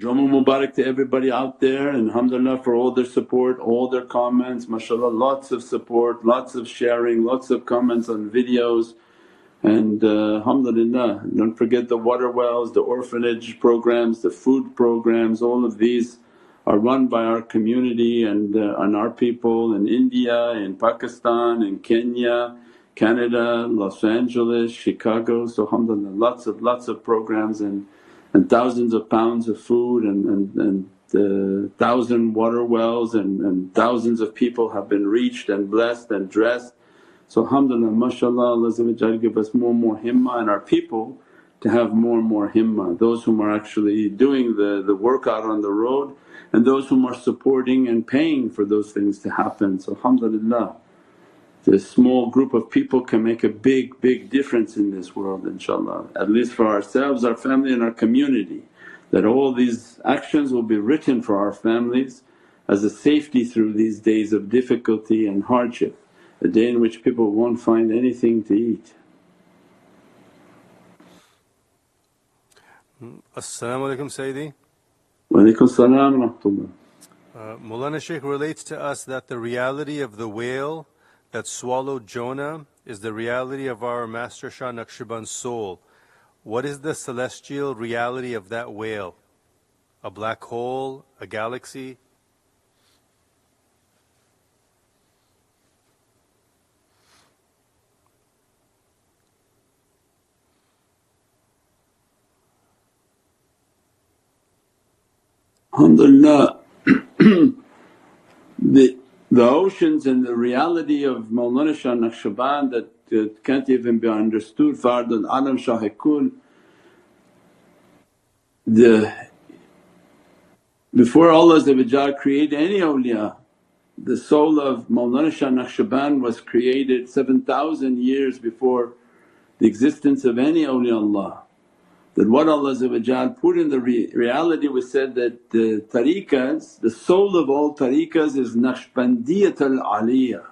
Jummah Mubarak to everybody out there, and alhamdulillah for all their support, all their comments, mashallah, lots of support, lots of sharing, lots of comments on videos. And alhamdulillah, don't forget the water wells, the orphanage programs, the food programs, all of these are run by our community and our people in India, in Pakistan, in Kenya, Canada, Los Angeles, Chicago. So alhamdulillah lots of programs and thousands of pounds of food and 1,000 water wells and thousands of people have been reached and blessed and dressed. So alhamdulillah, mashallah, Allah give us more and more himmah and our people to have more and more himmah. Those whom are actually doing the work out on the road and those whom are supporting and paying for those things to happen. So alhamdulillah, this small group of people can make a big difference in this world inshaAllah, at least for ourselves, our family and our community, that all these actions will be written for our families as a safety through these days of difficulty and hardship, a day in which people won't find anything to eat. As-salamu alaykum Sayyidi. Wa alaykum as-salam wa rahmatullah. Mawlana Shaykh relates to us that the reality of the whale that swallowed Jonah is the reality of our Master Shah Naqshband's soul. What is the celestial reality of that whale? A black hole? A galaxy? Alhamdulillah the oceans and the reality of Mawlana Shah Naqshband that can't even be understood, Fard al-Alam Shah-e-Kul. Before Allah created any awliya, the soul of Mawlana Shah Naqshband was created 7,000 years before the existence of any awliyaullah. That what Allah put in the reality was said that the tariqas, the soul of all tariqas is Naqshbandiyatul Aliyah.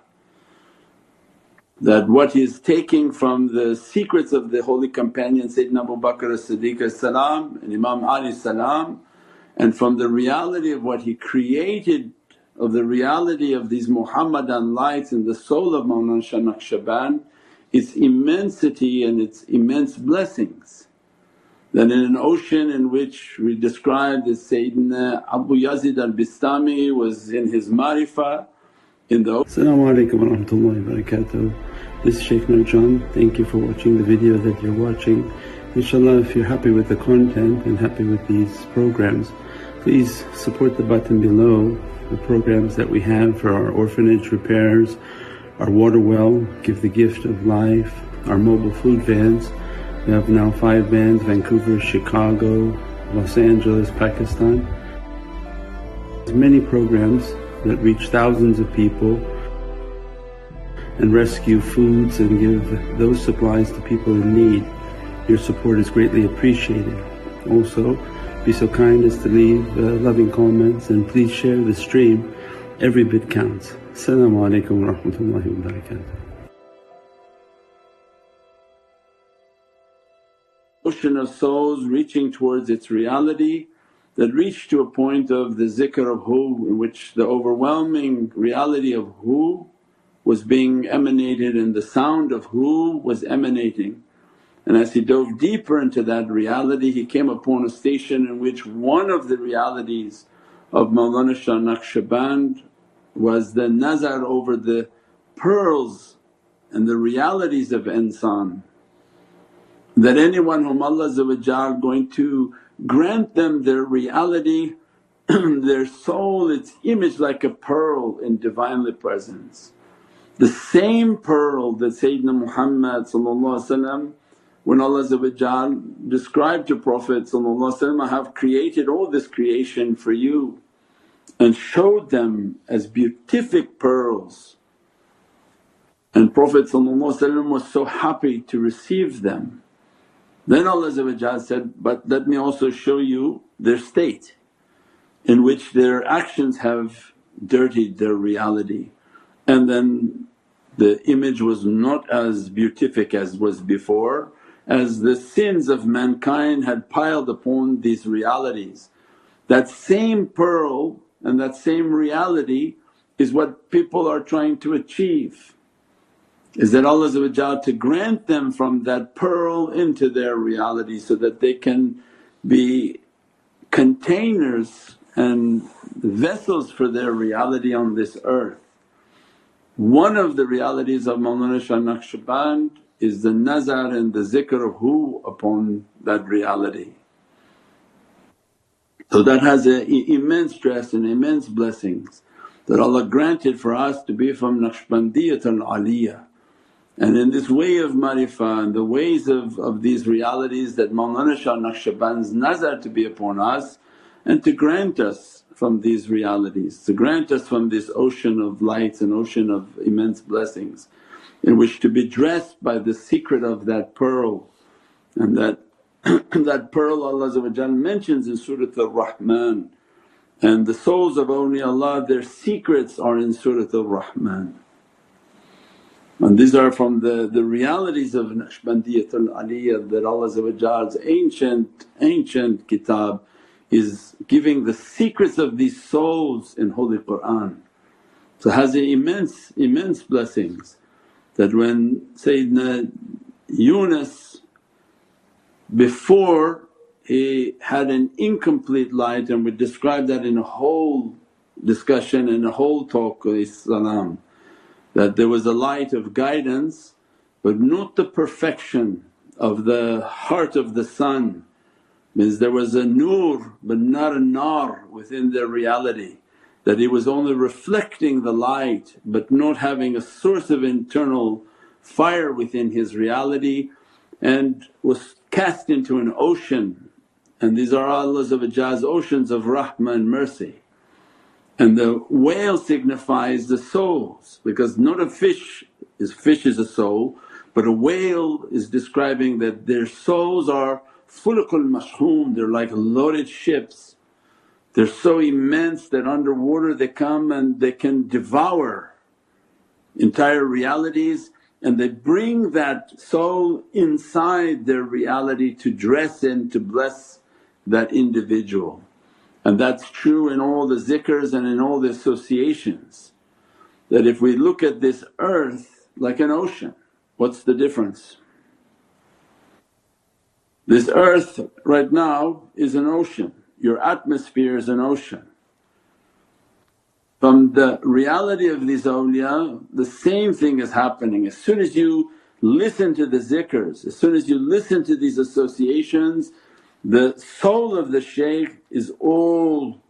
That what is taking from the secrets of the holy companion Sayyidina Abu Bakr as-Siddiq and Imam Ali salam, and from the reality of what he created, of the reality of these Muhammadan lights in the soul of Mawlana Shah Naqshband, its immensity and its immense blessings. That in an ocean in which we described as Sayyidina Abu Yazid al-Bistami was in his marifah in the As-salamu alaykum wa rahmatullahi wa barakatuh. This is Shaykh Nurjan. Thank you for watching the video that you're watching. InshaAllah, if you're happy with the content and happy with these programs, please support the button below, the programs that we have for our orphanage repairs, our water well, Give the Gift of Life, our mobile food vans. We have now 5 vans: Vancouver, Chicago, Los Angeles, Pakistan. There's many programs that reach thousands of people and rescue foods and give those supplies to people in need. Your support is greatly appreciated. Also, be so kind as to leave loving comments and please share the stream. Every bit counts. As-salamu alaykum wa rahmatullahi wa barakatuh. Ocean of souls reaching towards its reality, that reached to a point of the zikr of Hu, in which the overwhelming reality of Hu was being emanated and the sound of Hu was emanating. And as he dove deeper into that reality, he came upon a station in which one of the realities of Mawlana Shah Naqshband was the nazar over the pearls and the realities of insan. That anyone whom Allah going to grant them their reality, their soul, its image like a pearl in Divinely Presence. The same pearl that Sayyidina Muhammad when Allah described to Prophet, I have created all this creation for you, and showed them as beatific pearls. And Prophet was so happy to receive them. Then Allah said, but let me also show you their state in which their actions have dirtied their reality. And then the image was not as beatific as was before, as the sins of mankind had piled upon these realities. That same pearl and that same reality is what people are trying to achieve, is that Allah to grant them from that pearl into their reality so that they can be containers and vessels for their reality on this earth. One of the realities of Mawlana Shah Naqshband is the nazar and the zikr of Hu upon that reality. So that has immense stress and immense blessings that Allah granted for us to be from Naqshbandiyatul Aliyah. And in this way of marifah and the ways of these realities that Mawlana Shah Naqshband's nazar to be upon us and to grant us from these realities, to grant us from this ocean of lights and ocean of immense blessings in which to be dressed by the secret of that pearl. And that that pearl Allah mentions in Surat Ar-Rahman, and the souls of awliyaullah their secrets are in Surat Ar-Rahman. And these are from the realities of Naqshbandiyatul Aliyah that Allah's ancient kitab is giving the secrets of these souls in Holy Qur'an. So has immense blessings that when Sayyidina Yunus, before he had an incomplete light, and we described that in a whole discussion and a whole talk salam, that there was a light of guidance but not the perfection of the heart of the sun. Means there was a nur but not a nar within their reality, that he was only reflecting the light but not having a source of internal fire within his reality, and was cast into an ocean. And these are Allah's oceans of rahmah and mercy. And the whale signifies the souls, because not a fish is a soul, but a whale is describing that their souls are fulukul mashhoom, they're like loaded ships. They're so immense that underwater they come and they can devour entire realities, and they bring that soul inside their reality to dress in, to bless that individual. And that's true in all the zikrs and in all the associations, that if we look at this earth like an ocean, what's the difference? This earth right now is an ocean, your atmosphere is an ocean. From the reality of these awliya, the same thing is happening. As soon as you listen to the zikrs, as soon as you listen to these associations, the soul of the shaykh is all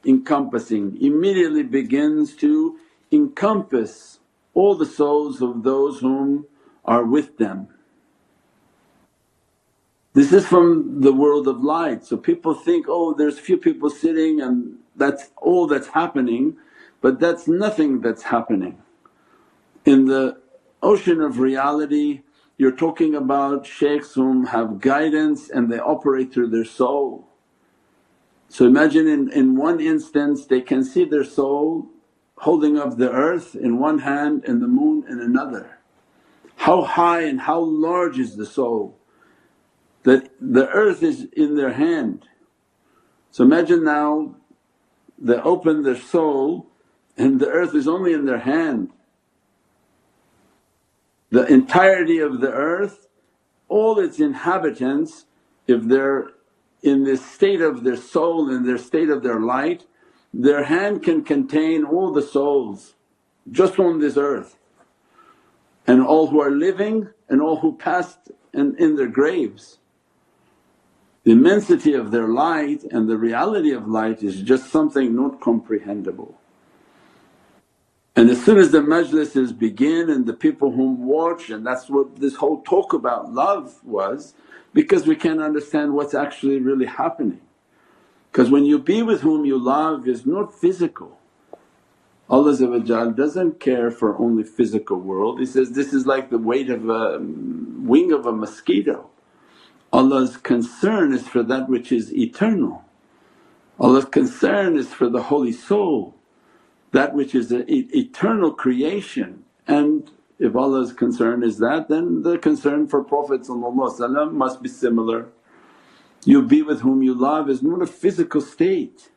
encompassing, immediately begins to encompass all the souls of those whom are with them. This is from the world of light. So people think, oh there's few people sitting and that's all that's happening, but that's nothing that's happening. In the ocean of reality you're talking about shaykhs whom have guidance and they operate through their soul. So imagine in one instance they can see their soul holding up the earth in one hand and the moon in another. How high and how large is the soul that the earth is in their hand. So imagine now they open their soul and the earth is only in their hand. The entirety of the earth, all its inhabitants, if they're in this state of their soul, in their state of their light, their hand can contain all the souls just on this earth, and all who are living and all who passed in their graves. The immensity of their light and the reality of light is just something not comprehensible. And as soon as the majlises begin and the people whom watch, and that's what this whole talk about love was, because we can't understand what's actually really happening. Because when you be with whom you love is not physical. Allah doesn't care for only physical world. He says, this is like the weight of a wing of a mosquito. Allah's concern is for that which is eternal. Allah's concern is for the holy soul, that which is an eternal creation. And if Allah's concern is that, then the concern for Prophet must be similar. You be with whom you love is not a physical state.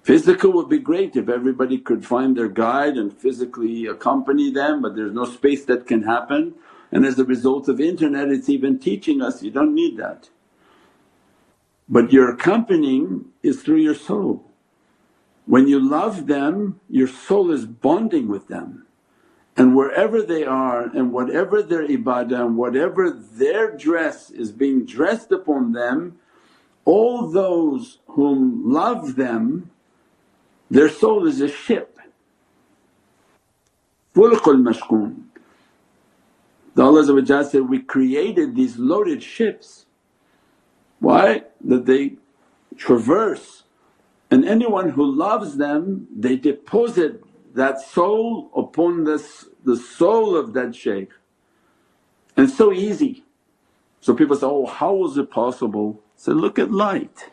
Physical would be great if everybody could find their guide and physically accompany them, but there's no space that can happen. And as a result of internet it's even teaching us you don't need that. But your accompanying is through your soul. When you love them your soul is bonding with them, and wherever they are and whatever their ibadah and whatever their dress is being dressed upon them, all those whom love them, their soul is a ship. Fulqul mashkoon. The Allah said, we created these loaded ships. Why? That they traverse, and anyone who loves them they deposit that soul upon the soul of that shaykh. And it's so easy. So people say, oh how is it possible? So look at light.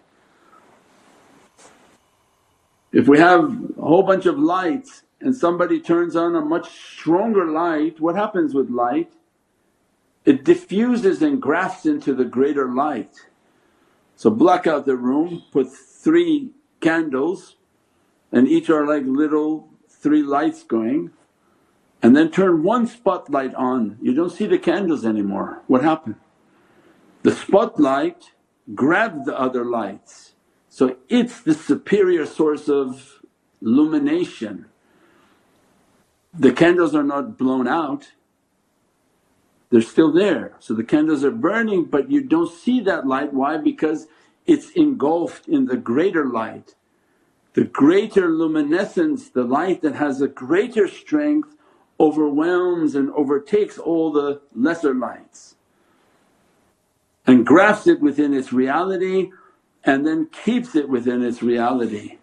If we have a whole bunch of lights and somebody turns on a much stronger light, what happens with light? It diffuses and grafts into the greater light. So block out the room, put 3 candles and each are like little 3 lights going, and then turn one spotlight on, you don't see the candles anymore. What happened? The spotlight grabbed the other lights, so it's the superior source of illumination. The candles are not blown out, they're still there. So the candles are burning but you don't see that light. Why? Because it's engulfed in the greater light. The greater luminescence, the light that has a greater strength overwhelms and overtakes all the lesser lights and grasps it within its reality and then keeps it within its reality.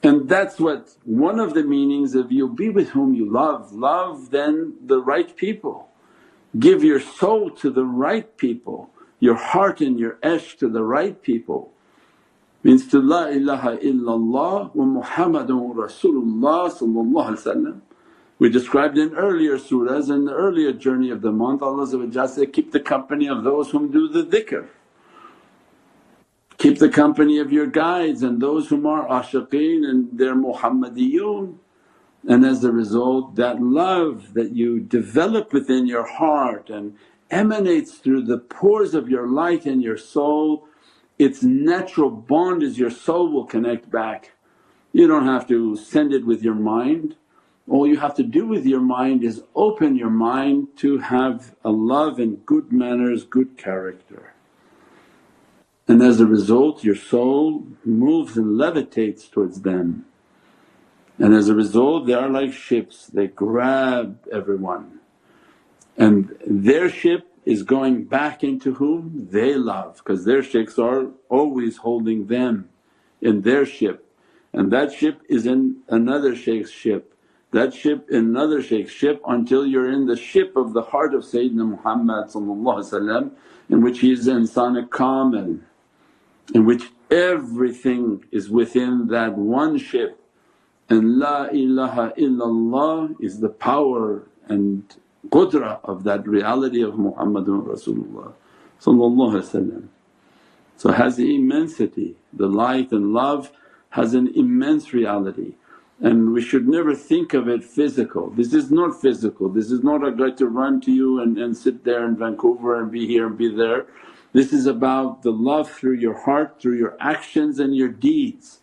And that's what one of the meanings of you'll be with whom you love. Love then the right people, give your soul to the right people, your heart and your ishq to the right people. Means to La ilaha illallah wa Muhammadun Rasulullah. We described in earlier surahs in the earlier journey of the month, Allah said, keep the company of those whom do the dhikr. Keep the company of your guides and those whom are ashiqeen and they're Muhammadiyun. And as a result that love that you develop within your heart and emanates through the pores of your light and your soul, its natural bond is your soul will connect back. You don't have to send it with your mind, all you have to do with your mind is open your mind to have a love and good manners, good character. And as a result your soul moves and levitates towards them. And as a result they are like ships, they grab everyone and their ship is going back into whom they love, because their shaykhs are always holding them in their ship, and that ship is in another shaykh's ship, that ship in another shaykh's ship, until you're in the ship of the heart of Sayyidina Muhammad in which he is insan kamil, in which everything is within that one ship. And La ilaha illallah is the power and qudra of that reality of Muhammadun Rasulullah. So it has immensity, the light and love has an immense reality, and we should never think of it physical. This is not physical, this is not a guy to run to you and sit there in Vancouver and be here and be there. This is about the love through your heart, through your actions and your deeds.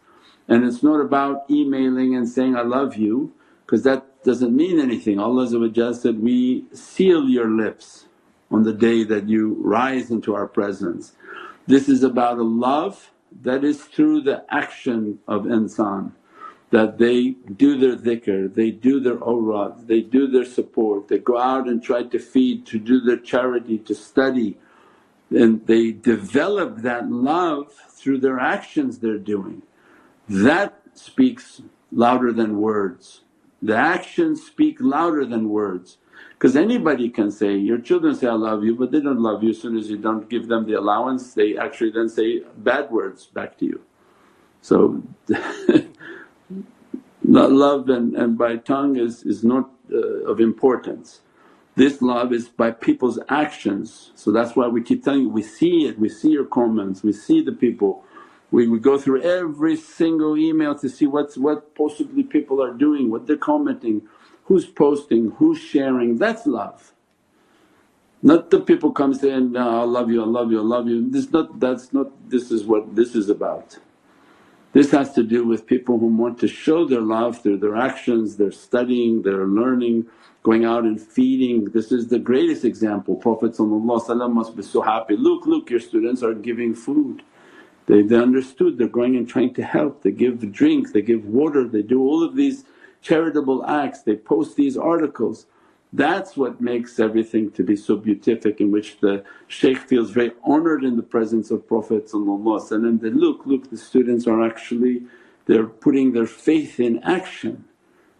And it's not about emailing and saying, I love you, because that doesn't mean anything. Allah said, we seal your lips on the day that you rise into our presence. This is about a love that is through the action of insan, that they do their dhikr, they do their awrad, they do their support, they go out and try to feed, to do their charity, to study, and they develop that love through their actions they're doing. That speaks louder than words. The actions speak louder than words, because anybody can say, your children say, I love you, but they don't love you. As soon as you don't give them the allowance they actually then say bad words back to you. So love and by tongue is not of importance. This love is by people's actions. So that's why we keep telling you, we see it, we see your comments, we see the people. We go through every single email to see what possibly people are doing, what they're commenting, who's posting, who's sharing. That's love. Not the people come saying, no, I love you, I love you, I love you. This is what this is about. This has to do with people who want to show their love through their actions, their studying, their learning, going out and feeding. This is the greatest example. Prophet must be so happy, look your students are giving food. They understood, they're going and trying to help, they give drink, they give water, they do all of these charitable acts, they post these articles. That's what makes everything to be so beatific, in which the shaykh feels very honoured in the presence of Prophet that look the students are actually, they're putting their faith in action.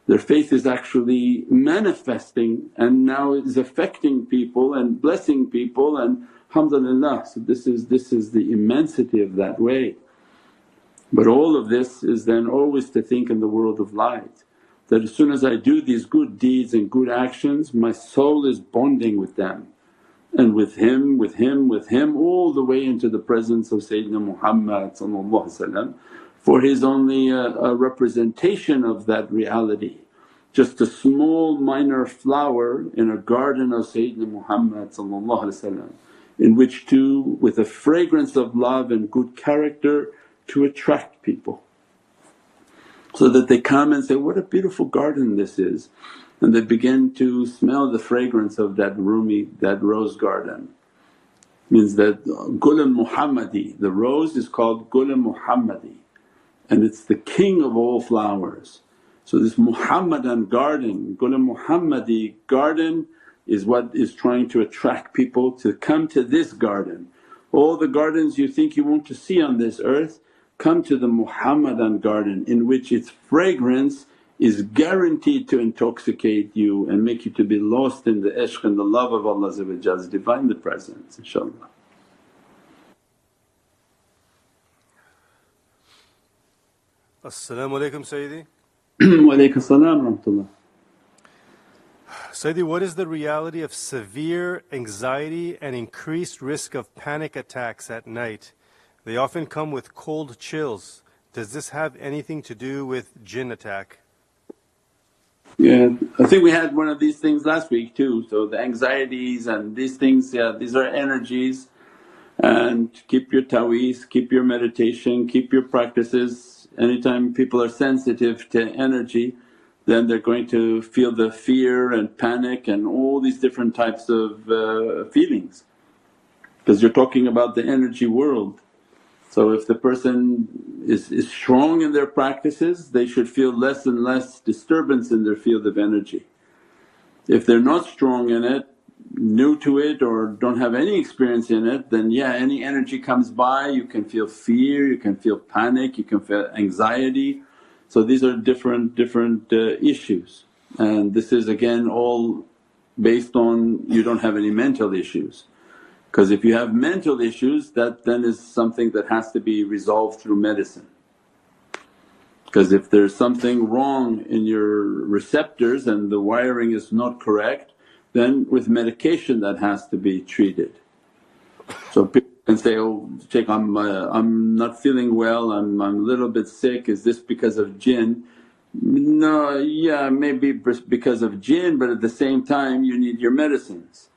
Their faith is actually manifesting and now is affecting people and blessing people, and alhamdulillah. So this is the immensity of that way. But all of this is then always to think in the world of light, that as soon as I do these good deeds and good actions, my soul is bonding with them and with him, all the way into the presence of Sayyidina Muhammad, for he's only a representation of that reality. Just a small minor flower in a garden of Sayyidina Muhammad, in which to, with a fragrance of love and good character, to attract people. So that they come and say, what a beautiful garden this is, and they begin to smell the fragrance of that rose garden. Means that Gulun Muhammadi, the rose is called Gulun Muhammadi and it's the king of all flowers. So this Muhammadan garden, Gulun Muhammadi garden is what is trying to attract people to come to this garden. All the gardens you think you want to see on this earth, come to the Muhammadan garden, in which its fragrance is guaranteed to intoxicate you and make you to be lost in the ishq and the love of Allah's Divinely Presence, inshaAllah. As-salaamu alaykum Sayyidi. Wa alaykum salam wa rahmatullah. Sayyidi, what is the reality of severe anxiety and increased risk of panic attacks at night? They often come with cold chills. Does this have anything to do with jinn attack? Yeah, I think we had one of these things last week too. So the anxieties and these things, yeah, these are energies, and keep your taweez, keep your meditation, keep your practices. Anytime people are sensitive to energy, then they're going to feel the fear and panic and all these different types of feelings, because you're talking about the energy world. So if the person is strong in their practices, they should feel less and less disturbance in their field of energy. If they're not strong in it, new to it, or don't have any experience in it, then yeah, any energy comes by you can feel fear, you can feel panic, you can feel anxiety. So these are different issues, and this is again all based on you don't have any mental issues. Because if you have mental issues, that then is something that has to be resolved through medicine. Because if there's something wrong in your receptors and the wiring is not correct, then with medication that has to be treated. So people can say, oh Shaykh, I'm not feeling well, I'm a little bit sick, is this because of jinn? No, yeah, maybe because of jinn, but at the same time you need your medicines.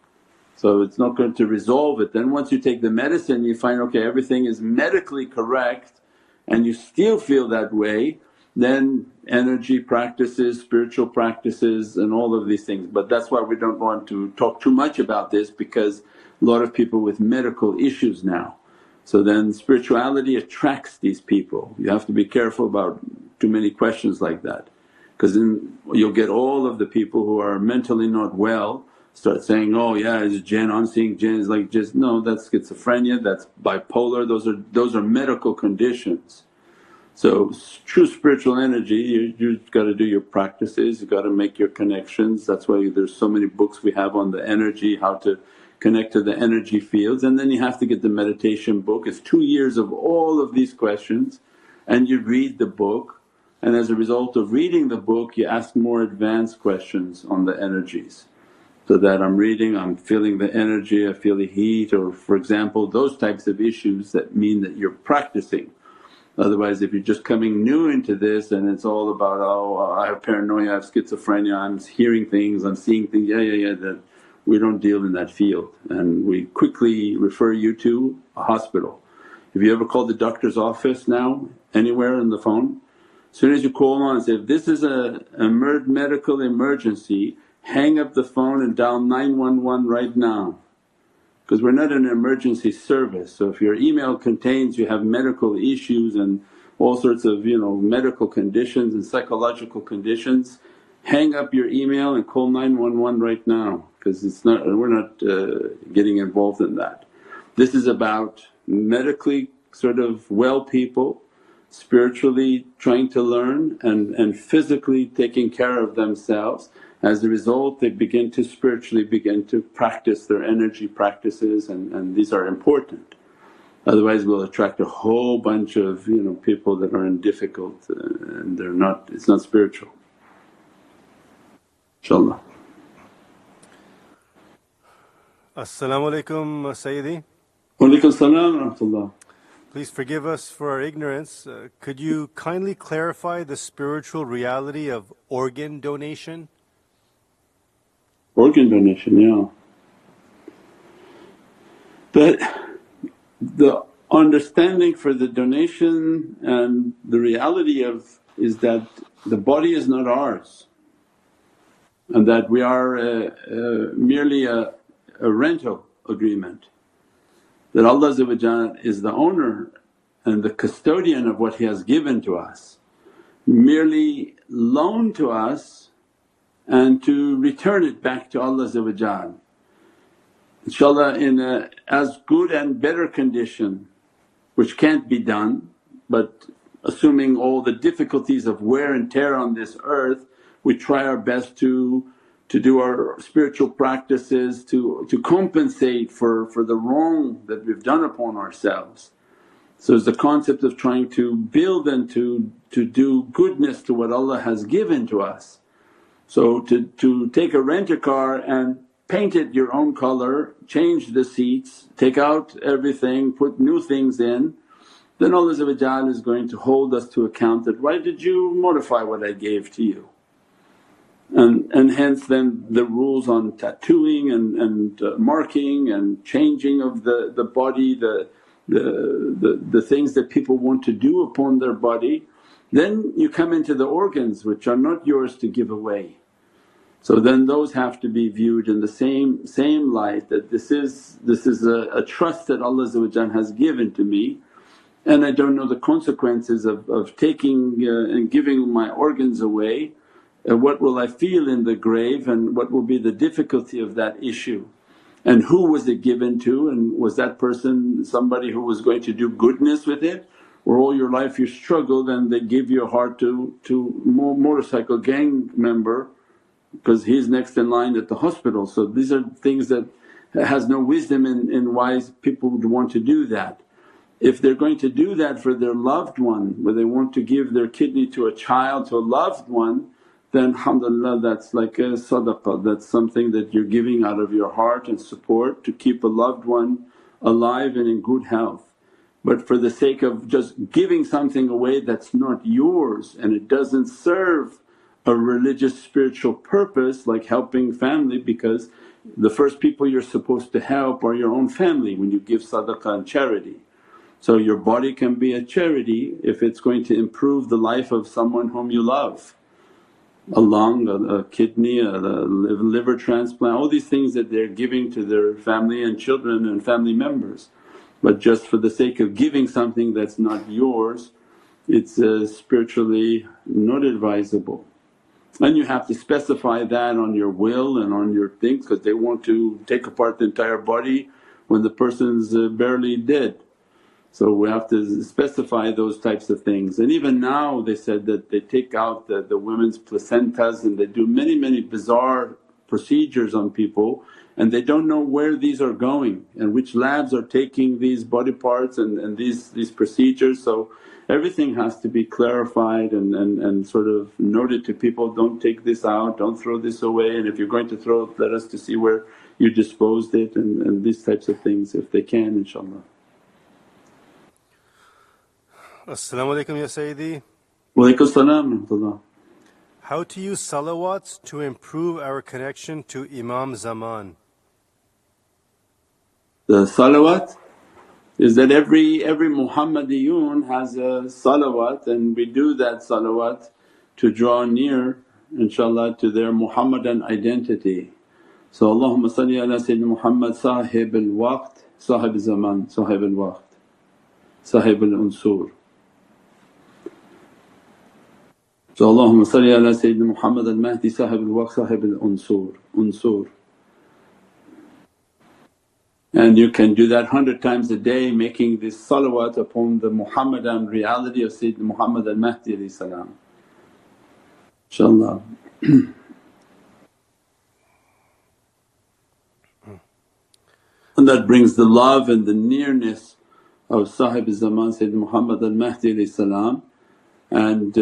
So it's not going to resolve it. Then once you take the medicine you find, okay, everything is medically correct and you still feel that way, then energy practices, spiritual practices and all of these things. But that's why we don't want to talk too much about this, because a lot of people with medical issues now. So then spirituality attracts these people. You have to be careful about too many questions like that, because then you'll get all of the people who are mentally not well start saying, oh yeah, it's jinn, I'm seeing jinn, it's like just no, that's schizophrenia, that's bipolar, those are medical conditions. So true spiritual energy, you got to do your practices, you got to make your connections. That's why there's so many books we have on the energy, how to connect to the energy fields, and then you have to get the meditation book. It's 2 years of all of these questions, and you read the book, and as a result of reading the book you ask more advanced questions on the energies. so that I'm reading, I'm feeling the energy, I feel the heat, or for example those types of issues that mean that you're practicing. Otherwise if you're just coming new into this and it's all about, oh I have paranoia, I have schizophrenia, I'm hearing things, I'm seeing things, that we don't deal in that field and we quickly refer you to a hospital. If you ever call the doctor's office now anywhere on the phone, as soon as you call on and say, if this is a medical emergency, hang up the phone and dial 911 right now, because we're not an emergency service. So if your email contains you have medical issues and all sorts of medical conditions and psychological conditions, hang up your email and call 911 right now, because we're not getting involved in that. This is about medically sort of well people, spiritually trying to learn and physically taking care of themselves. As a result they begin to spiritually practice their energy practices and these are important. Otherwise we'll attract a whole bunch of people that are in difficult and it's not spiritual. InshaAllah. As-salamu alaykum Sayyidi. Wa alaykum salam wa rahmatullah. Please forgive us for our ignorance. Could you kindly clarify the spiritual reality of organ donation? Organ donation, yeah. But the understanding for the donation and the reality is that the body is not ours and that we are merely a rental agreement, that Allah is the owner and the custodian of what He has given to us, merely loaned to us and to return it back to Allah. InshaAllah in a as good and better condition, which can't be done, but assuming all the difficulties of wear and tear on this earth, we try our best to do our spiritual practices to compensate for the wrong that we've done upon ourselves. So it's the concept of trying to build and to do goodness to what Allah has given to us. So to take a rent-a-car and paint it your own colour, change the seats, take out everything, put new things in, then Allah is going to hold us to account that, why did you modify what I gave to you? And hence then the rules on tattooing and marking and changing of the body, the things that people want to do upon their body. Then you come into the organs which are not yours to give away. So then those have to be viewed in the same light, that this is a trust that Allah has given to me and I don't know the consequences of taking and giving my organs away. What will I feel in the grave and what will be the difficulty of that issue? And who was it given to, and was that person somebody who was going to do goodness with it, or all your life you struggled and they give you a heart to motorcycle gang member because he's next in line at the hospital. So these are things that has no wisdom in why people would want to do that. If they're going to do that for their loved one, where they want to give their kidney to a child, to a loved one, then alhamdulillah that's like a sadaqah, that's something that you're giving out of your heart and support to keep a loved one alive and in good health. But for the sake of just giving something away that's not yours and it doesn't serve a religious spiritual purpose like helping family, because the first people you're supposed to help are your own family when you give sadaqah and charity. So your body can be a charity if it's going to improve the life of someone whom you love. A lung, a kidney, a liver transplant, all these things that they're giving to their family and children and family members. But just for the sake of giving something that's not yours, it's spiritually not advisable. And you have to specify that on your will and on your things, because they want to take apart the entire body when the person's barely dead. So we have to specify those types of things. And even now they said that they take out the women's placentas and they do many bizarre procedures on people, and they don't know where these are going and which labs are taking these body parts and these procedures. So everything has to be clarified and sort of noted to people, don't take this out, don't throw this away, and if you're going to throw it let us to see where you disposed it, and these types of things if they can, inshaAllah. As-salamu alaykum ya Sayyidi. Wa alaykum as-salam wa rahmatullah. How to use salawats to improve our connection to Imam Zaman? The salawat is that every Muhammadiyun has a salawat, and we do that salawat to draw near inshaAllah to their Muhammadan identity. So Allahumma salli ala Sayyidina Muhammad sahib al-waqt, sahib al-zaman, sahib al-waqt, sahib al-unsur. So Allahumma salli ala Sayyidina Muhammad al-Mahdi sahib al-waqt, sahib al-unsur, unsur. And you can do that 100 times a day, making this salawat upon the Muhammadan reality of Sayyidina Muhammad al-Mahdi inshaAllah. And that brings the love and the nearness of Sahib al-Zaman Sayyidina Muhammad al-Mahdi and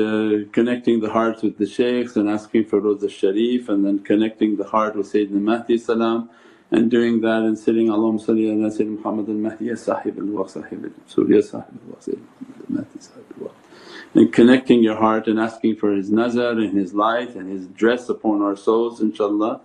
connecting the hearts with the shaykhs and asking for Rawza Sharif, and then connecting the heart with Sayyidina Mahdi and doing that and sitting, Allahumma salli ala Sayyidina Muhammad al-Mahdi ya Sahib al-Waqt, Sahib al-Unsur, ya Sahib al-Waqt, Sayyidina Muhammad al-Mahdi Sahib al-Waqt. And connecting your heart and asking for his nazar and his light and his dress upon our souls inshaAllah,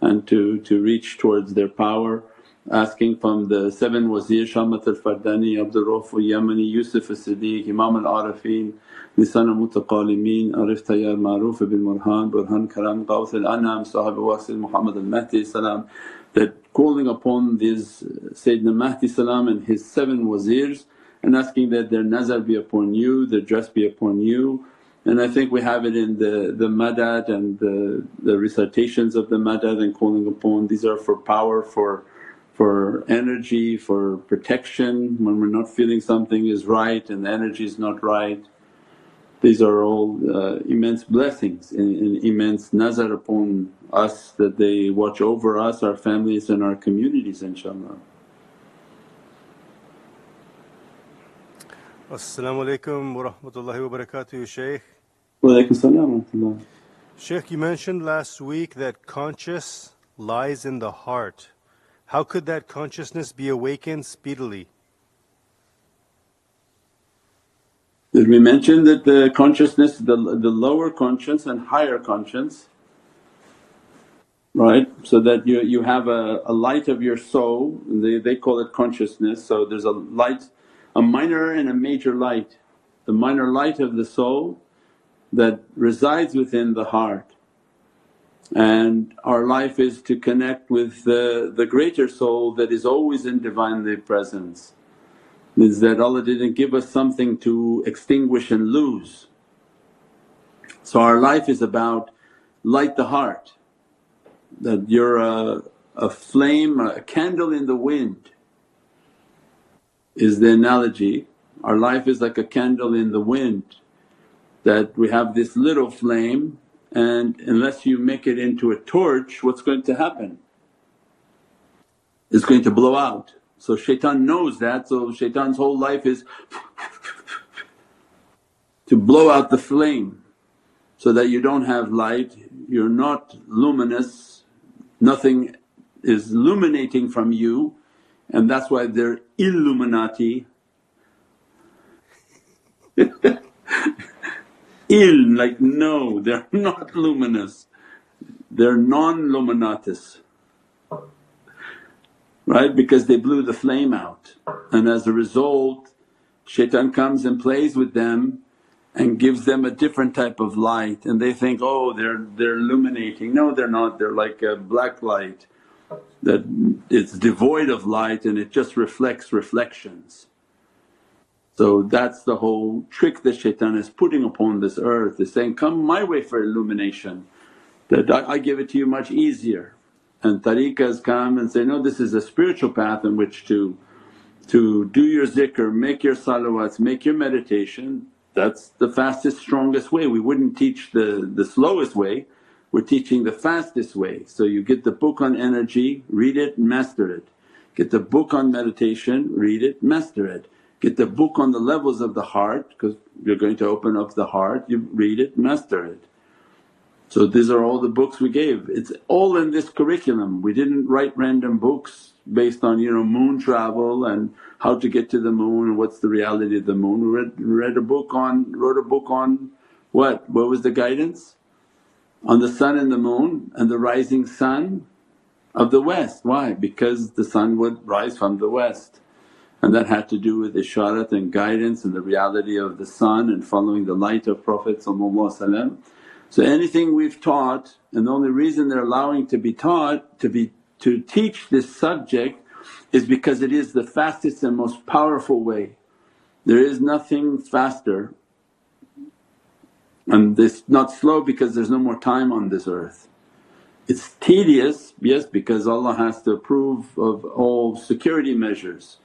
and to reach towards their power. Asking from the 7 Wazir, Shamat al-Fardani, Abdul Rauf al-Yamani, Yusuf al-Siddiq, Imam al-Arifin, Lisan al-Mutaqalimin, Arif Tayyar Ma'ruf ibn Murhan, Burhan Karam, Ghawth al-Anam, Sahib al-Wasil Muhammad al-Mahdi that calling upon these Sayyidina Mahdi and his 7 Wazirs and asking that their nazar be upon you, their dress be upon you. And I think we have it in the madad and the recitations of the madad and calling upon, these are for power, for energy, for protection when we're not feeling something is right and the energy is not right. These are all immense blessings and immense nazar upon us that they watch over us, our families and our communities inshaAllah. As-salamu alaykum wa rahmatullahi wa barakatuh, Shaykh. Wa alaykum as-salam wa rahmatullah. Shaykh, you mentioned last week that conscious lies in the heart. How could that consciousness be awakened speedily? Did we mention that the consciousness, the lower conscience and higher conscience, right? So that you have a light of your soul, they call it consciousness. So there's a light, a minor and a major light. The minor light of the soul that resides within the heart, and our life is to connect with the greater soul that is always in Divinely Presence. Means that Allah didn't give us something to extinguish and lose. So our life is about light the heart, that you're a flame, a candle in the wind is the analogy. Our life is like a candle in the wind, that we have this little flame, and unless you make it into a torch, what's going to happen? It's going to blow out. So shaitan knows that, so shaitan's whole life is to blow out the flame so that you don't have light, you're not luminous, nothing is illuminating from you, and that's why they're Illuminati. Like no, they're not luminous, they're non-luminatus, right? Because they blew the flame out, and as a result shaitan comes and plays with them and gives them a different type of light, and they think, oh they're illuminating. No, they're not, they're like a black light that it's devoid of light and it just reflects reflections. So that's the whole trick that shaitan is putting upon this earth, is saying, come my way for illumination, that I give it to you much easier. And tariqas come and say, no, this is a spiritual path in which to do your zikr, make your salawats, make your meditation. That's the fastest, strongest way. We wouldn't teach the slowest way, we're teaching the fastest way. So you get the book on energy, read it, master it. Get the book on meditation, read it, master it. Get the book on the levels of the heart, because you're going to open up the heart, you read it, master it. So these are all the books we gave. It's all in this curriculum. We didn't write random books based on moon travel and how to get to the moon and what's the reality of the moon. We wrote a book on what? What was the guidance? On the sun and the moon and the rising sun of the west. Why? Because the sun would rise from the west, and that had to do with isharat and guidance and the reality of the sun and following the light of Prophet. So anything we've taught, and the only reason they're allowing to be taught, to teach this subject is because it is the fastest and most powerful way. There is nothing faster, and it's not slow because there's no more time on this earth. It's tedious, yes, because Allah has to approve of all security measures,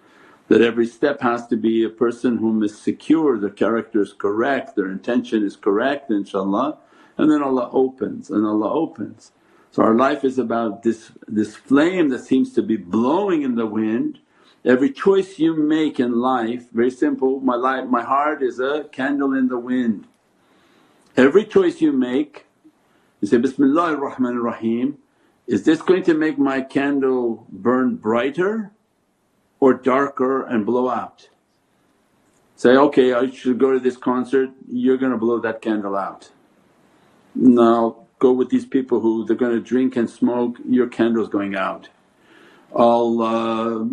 that every step has to be a person whom is secure, their character is correct, their intention is correct inshaAllah, and then Allah opens and Allah opens. So our life is about this flame that seems to be blowing in the wind. Every choice you make in life, very simple, my heart is a candle in the wind. Every choice you make, you say, Bismillahir Rahmanir Rahim, is this going to make my candle burn brighter or darker and blow out? Say, okay, I should go to this concert, you're going to blow that candle out. Now go with these people who they're going to drink and smoke, your candle's going out. I'll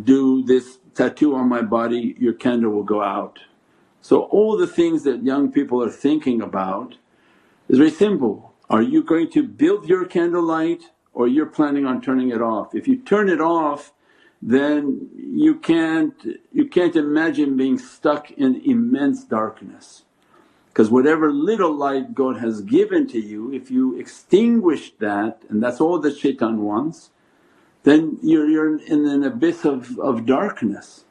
do this tattoo on my body, your candle will go out. So all the things that young people are thinking about is very simple. Are you going to build your candlelight or you're planning on turning it off? If you turn it off, then you can't imagine being stuck in immense darkness. Because whatever little light God has given to you, if you extinguish that, and that's all that shaitan wants, then you're in an abyss of darkness.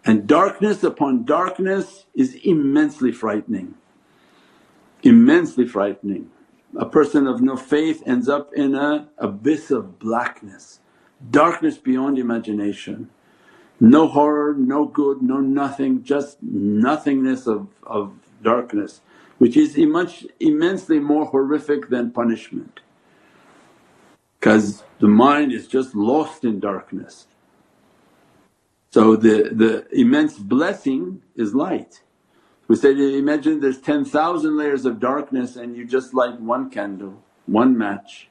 And darkness upon darkness is immensely frightening, immensely frightening. A person of no faith ends up in an abyss of blackness, darkness beyond imagination. No horror, no good, no nothing, just nothingness of darkness, which is immensely more horrific than punishment, because the mind is just lost in darkness. So the immense blessing is light. We say, imagine there's 10,000 layers of darkness and you just light one candle, one match.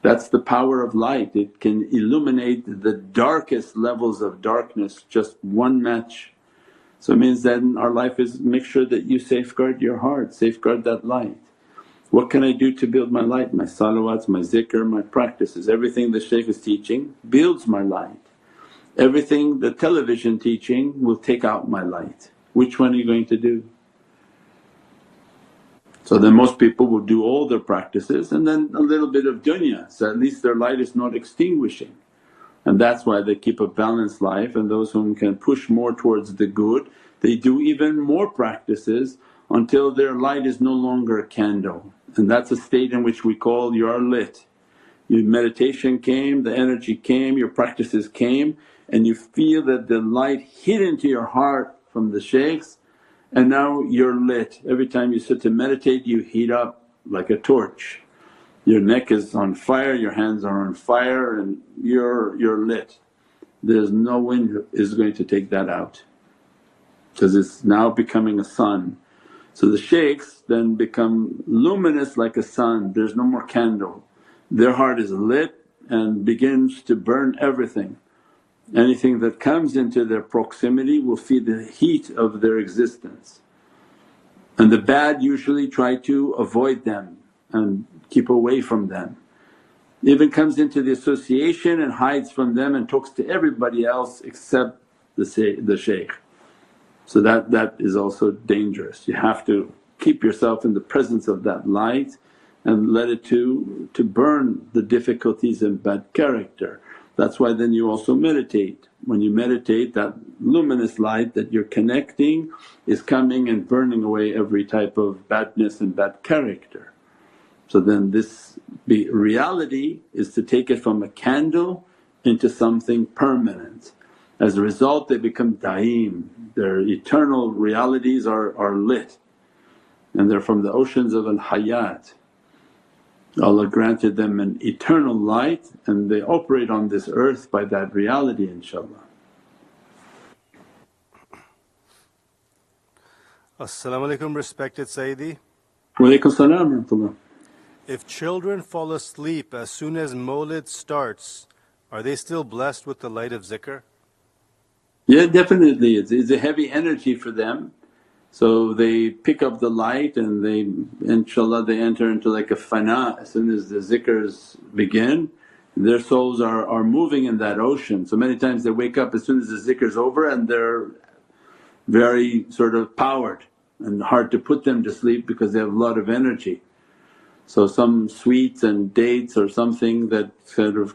That's the power of light, it can illuminate the darkest levels of darkness, just one match. So it means then our life is make sure that you safeguard your heart, safeguard that light. What can I do to build my light? My salawats, my zikr, my practices, everything the shaykh is teaching builds my light. Everything the television teaching will take out my light. Which one are you going to do? So then most people will do all their practices and then a little bit of dunya, so at least their light is not extinguishing. And that's why they keep a balanced life, and those whom can push more towards the good they do even more practices until their light is no longer a candle, and that's a state in which we call you are lit. Your meditation came, the energy came, your practices came, and you feel that the light hit into your heart from the shaykhs, and now you're lit. Every time you sit to meditate you heat up like a torch. Your neck is on fire, your hands are on fire, and you're lit. There's no wind is going to take that out, because it's now becoming a sun. So the shaykhs then become luminous like a sun, there's no more candle. Their heart is lit and begins to burn everything. Anything that comes into their proximity will feel the heat of their existence. And the bad usually try to avoid them and keep away from them. Even comes into the association and hides from them and talks to everybody else except the shaykh. So that is also dangerous. You have to keep yourself in the presence of that light and let it to burn the difficulties and bad character. That's why then you also meditate. When you meditate, that luminous light that you're connecting is coming and burning away every type of badness and bad character. So then this reality is to take it from a candle into something permanent. As a result they become daim, their eternal realities are lit, and they're from the oceans of al-hayat. Allah granted them an eternal light and they operate on this earth by that reality, inshaAllah. As-salamu alaykum, respected Sayyidi. Wa alaykum as-salam wa rahmatullah. If children fall asleep as soon as Mawlid starts, are they still blessed with the light of zikr? Yeah, definitely. It's a heavy energy for them. So they pick up the light and they, inshaAllah, they enter into like a fana. As soon as the zikrs begin, their souls are moving in that ocean. So many times they wake up as soon as the zikr's over and they're very sort of powered and hard to put them to sleep because they have a lot of energy. So some sweets and dates or something that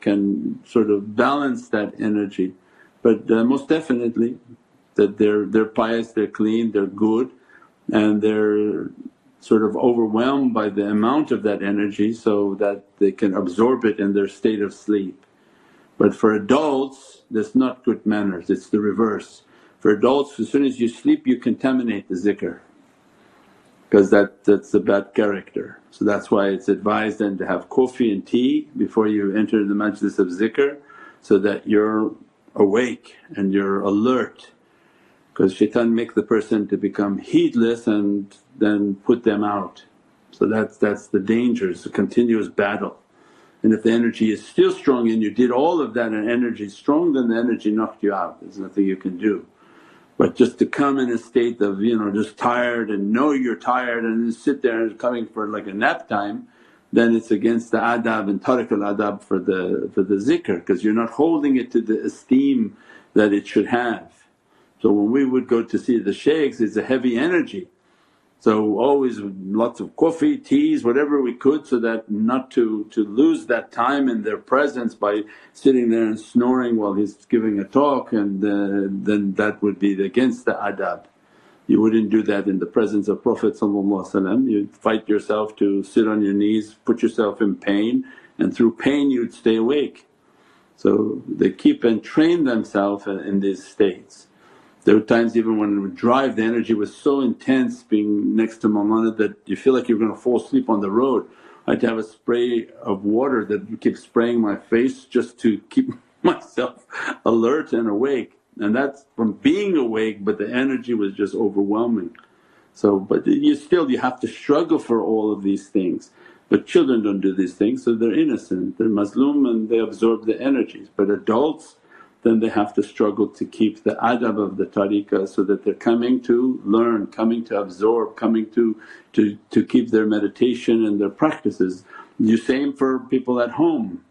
can sort of balance that energy. But most definitely that they're pious, they're clean, they're good, and they're sort of overwhelmed by the amount of that energy so that they can absorb it in their state of sleep. But for adults that's not good manners, it's the reverse. For adults as soon as you sleep you contaminate the zikr because that's a bad character. So that's why it's advised then to have coffee and tea before you enter the majlis of zikr so that you're awake and you're alert. Because shaitan make the person to become heedless and then put them out. So that's the danger, it's a continuous battle. And if the energy is still strong and you did all of that and energy is strong, then the energy knocked you out, there's nothing you can do. But just to come in a state of just tired and know you're tired and then sit there and coming for like a nap time, then it's against the adab and tariq al-adab for the zikr, because you're not holding it to the esteem that it should have. So when we would go to see the shaykhs, it's a heavy energy. So always lots of coffee, teas, whatever we could, so that not to lose that time in their presence by sitting there and snoring while he's giving a talk, and then that would be against the adab. You wouldn't do that in the presence of Prophet. You'd fight yourself to sit on your knees, put yourself in pain, and through pain you'd stay awake. So they keep and train themselves in these states. There were times even when we would drive, the energy was so intense being next to Mawlana that you feel like you're going to fall asleep on the road. I had to have a spray of water that would keep spraying my face just to keep myself alert and awake. And that's from being awake, but the energy was just overwhelming. So but you have to struggle for all of these things. But children don't do these things, so they're innocent, they're mazloom and they absorb the energies. But adults, then they have to struggle to keep the adab of the tariqah so that they're coming to learn, coming to absorb, coming to keep their meditation and their practices. The same for people at home,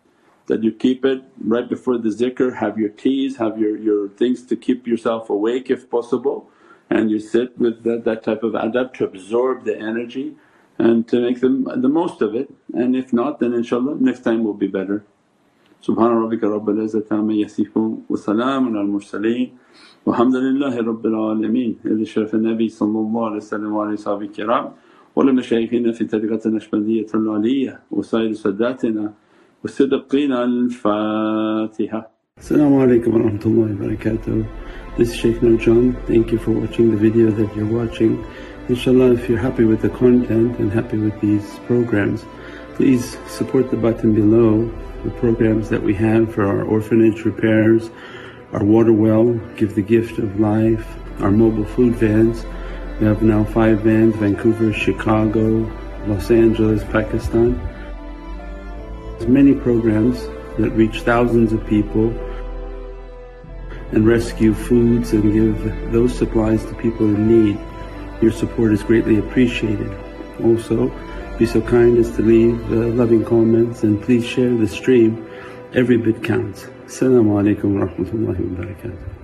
that you keep it right before the zikr, have your teas, have your things to keep yourself awake if possible, and you sit with that type of adab to absorb the energy and to make the most of it. And if not, then inshaAllah next time will be better. Subhana rabbika rabbil izzati amma yasifoon wa salaamun al mursaleen walhamdulillahi rabbil alameen. Ila Sharaf al-Nabi sallallahu alayhi wa sallam wa alayhi sahbihi kiram wa li mashayikhina fi tariqati al-Naqshbandiyyah al-Aliyyah wa sayri sadatina wa siddiqina al-Fatiha. As-salamu alaykum wa rahmatullahi wa barakatuh. This is Shaykh Nurjan. Thank you for watching the video that you're watching. InshaAllah, if you're happy with the content and happy with these programs, please support the button below. The programs that we have for our orphanage repairs, our water well, Give the Gift of Life, our mobile food vans. We have now 5 vans: Vancouver, Chicago, Los Angeles, Pakistan. There's many programs that reach thousands of people and rescue foods and give those supplies to people in need. Your support is greatly appreciated. Also, be so kind as to leave loving comments and please share the stream. Every bit counts. As-salamu alaykum wa rahmatullahi wa barakatuh.